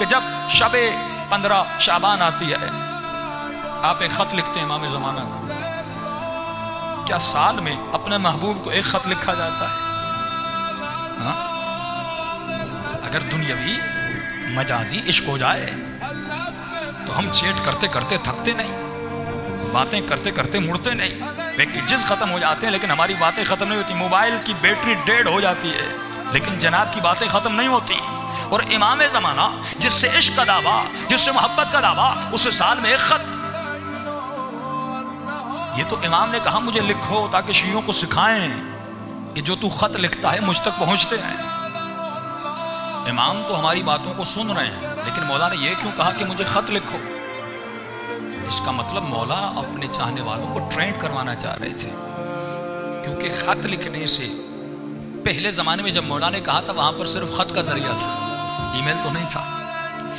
کہ جب شب 15 شعبان آتی ہے آپ ایک خط لکھتے ہیں امام زمانہ کو. کیا سال میں اپنے محبوب کو ایک خط لکھا جاتا ہے؟ ہاں؟ اگر دنیاوی مجازی عشق ہو جائے تو ہم چیٹ کرتے کرتے تھکتے نہیں، باتیں کرتے کرتے مڑتے نہیں، پیکیجز ختم ہو جاتے ہیں لیکن ہماری باتیں ختم نہیں ہوتی. موبائل کی بیٹری ڈیڈ ہو جاتی ہے لیکن جناب کی باتیں ختم نہیں ہوتی. اور امام زمانہ جس سے عشق کا دعویٰ، جس سے محبت کا دعویٰ، اسے سال میں ایک خط. یہ تو امام نے کہا مجھے لکھو تاکہ شیعوں کو سکھائیں کہ جو تو خط لکھتا ہے مجھ تک پہنچتے ہیں. امام تو ہماری باتوں کو سن رہے ہیں لیکن مولا نے یہ کیوں کہا کہ مجھے خط لکھو؟ اس کا مطلب مولا اپنے چاہنے والوں کو ٹرینڈ کروانا چاہ رہے تھے. کیونکہ خط لکھنے سے پہلے زمانے میں جب مولا نے کہا تھا وہاں پر صرف خط کا ذریعہ تھا، ای میل تو نہیں تھا،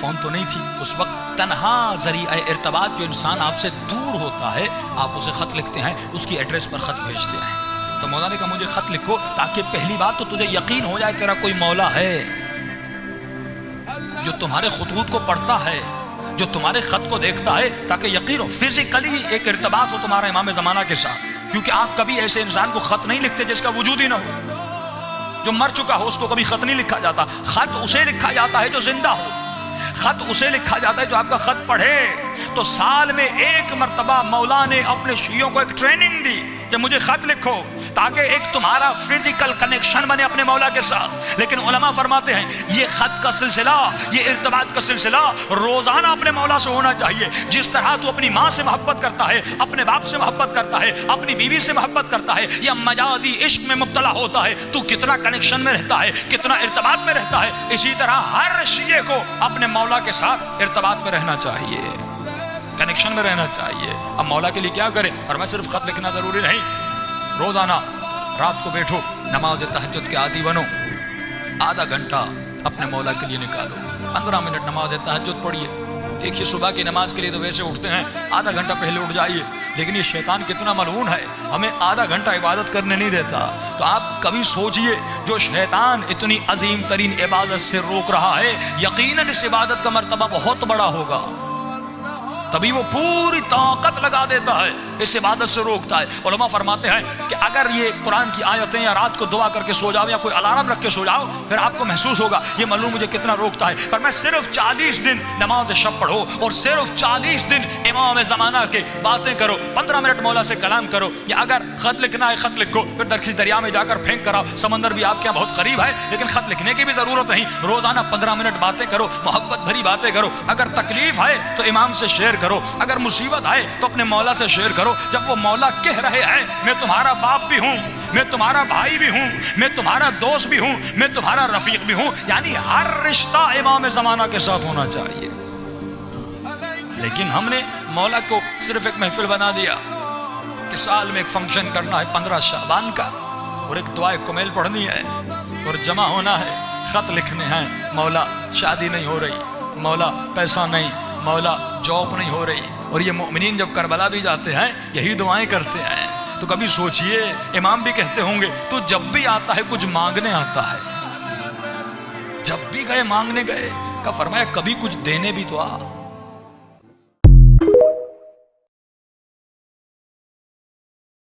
فون تو نہیں تھی. اس وقت تنہا ذریعہ ارتباط جو انسان آپ سے دور ہوتا ہے آپ اسے خط لکھتے ہیں، اس کی ایڈریس پر خط بھیجتے ہیں. تو مولا نے کہا مجھے خط لکھو تاکہ پہلی بات تو تجھے یقین ہو جائے تیرا کوئی مولا ہے جو تمہارے خطوط کو پڑھتا ہے، جو تمہارے خط کو دیکھتا ہے، تاکہ یقین ہو فزیکلی ایک ارتباط ہو تمہارا امام زمانہ کے ساتھ. کیونکہ آپ کبھی ایسے انسان کو خط نہیں لکھتے جس کا وجود ہی نہ ہو. جو مر چکا ہو اس کو کبھی خط نہیں لکھا جاتا. خط اسے لکھا جاتا ہے جو زندہ ہو. خط اسے لکھا جاتا ہے جو آپ کا خط پڑھے. تو سال میں ایک مرتبہ مولا نے اپنے شیعوں کو ایک ٹریننگ دی کہ مجھے خط لکھو تاکہ ایک تمہارا فزیکل کنیکشن بنے اپنے مولا کے ساتھ. لیکن علماء فرماتے ہیں یہ خط کا سلسلہ، یہ ارتباط کا سلسلہ روزانہ اپنے مولا سے ہونا چاہیے. جس طرح تو اپنی ماں سے محبت کرتا ہے، اپنے باپ سے محبت کرتا ہے، اپنی بیوی سے محبت کرتا ہے یا مجازی عشق میں مبتلا ہوتا ہے، تو کتنا کنیکشن میں رہتا ہے، کتنا ارتباط میں رہتا ہے. اسی طرح ہر شیعہ کو اپنے مولا کے ساتھ ارتباط میں رہنا چاہیے، کنیکشن میں رہنا چاہیے. اب مولا کے لیے کیا کرے؟ فرمایا صرف خط لکھنا ضروری نہیں. روزانہ رات کو بیٹھو، نماز تہجد کے عادی بنو، آدھا گھنٹہ اپنے مولا کے لیے نکالو، 15 منٹ نماز تہجد پڑھیے. دیکھیے صبح کی نماز کے لیے تو ویسے اٹھتے ہیں آدھا گھنٹہ پہلے اٹھ جائیے، لیکن یہ شیطان کتنا ملعون ہے، ہمیں آدھا گھنٹہ عبادت کرنے نہیں دیتا. تو آپ کبھی سوچئے جو شیطان اتنی عظیم ترین عبادت سے روک رہا ہے، یقیناً اس عبادت کا مرتبہ بہت بڑا ہوگا. تبھی وہ پوری طاقت لگا دیتا ہے، اس عبادت سے روکتا ہے. علماء فرماتے ہیں کہ اگر یہ قرآن کی آیتیں یا رات کو دعا کر کے سو جاؤ یا کوئی الارم رکھ کے سو جاؤ، پھر آپ کو محسوس ہوگا یہ معلوم مجھے کتنا روکتا ہے. فرمایا صرف 40 دن نماز شب پڑھو اور صرف 40 دن امام زمانہ کے باتیں کرو، 15 منٹ مولا سے کلام کرو. یا اگر خط لکھنا ہے خط لکھو، پھر درخت دریا میں جا کر پھینک کر آؤ. سمندر بھی آپ کے یہاں بہت قریب ہے لیکن خط لکھنے کی بھی ضرورت نہیں. روزانہ 15 منٹ باتیں کرو، محبت بھری باتیں کرو. اگر تکلیف ہے تو امام سے شیئر کرو، اگر مصیبت آئے تو اپنے مولا سے شیئر کرو. جب وہ مولا کہہ رہے ہیں میں تمہارا باپ بھی ہوں، میں تمہارا بھائی بھی ہوں، میں تمہارا دوست بھی ہوں، میں تمہارا رفیق بھی ہوں، یعنی ہر رشتہ امام زمانہ کے ساتھ ہونا چاہیے. لیکن ہم نے مولا کو صرف ایک محفل بنا دیا کہ سال میں ایک فنکشن کرنا ہے 15 شعبان کا، اور ایک دعائے کمیل پڑھنی ہے اور جمع ہونا ہے، خط لکھنے ہیں. مولا شادی نہیں ہو رہی، مولا پیسہ نہیں، مولا جاب نہیں ہو رہی. اور یہ مومنین جب کربلا بھی جاتے ہیں یہی دعائیں کرتے ہیں. تو کبھی سوچئے امام بھی کہتے ہوں گے تو جب بھی آتا ہے کچھ مانگنے آتا ہے، جب بھی گئے مانگنے گئے. کا فرمایا کبھی کچھ دینے بھی تو آ.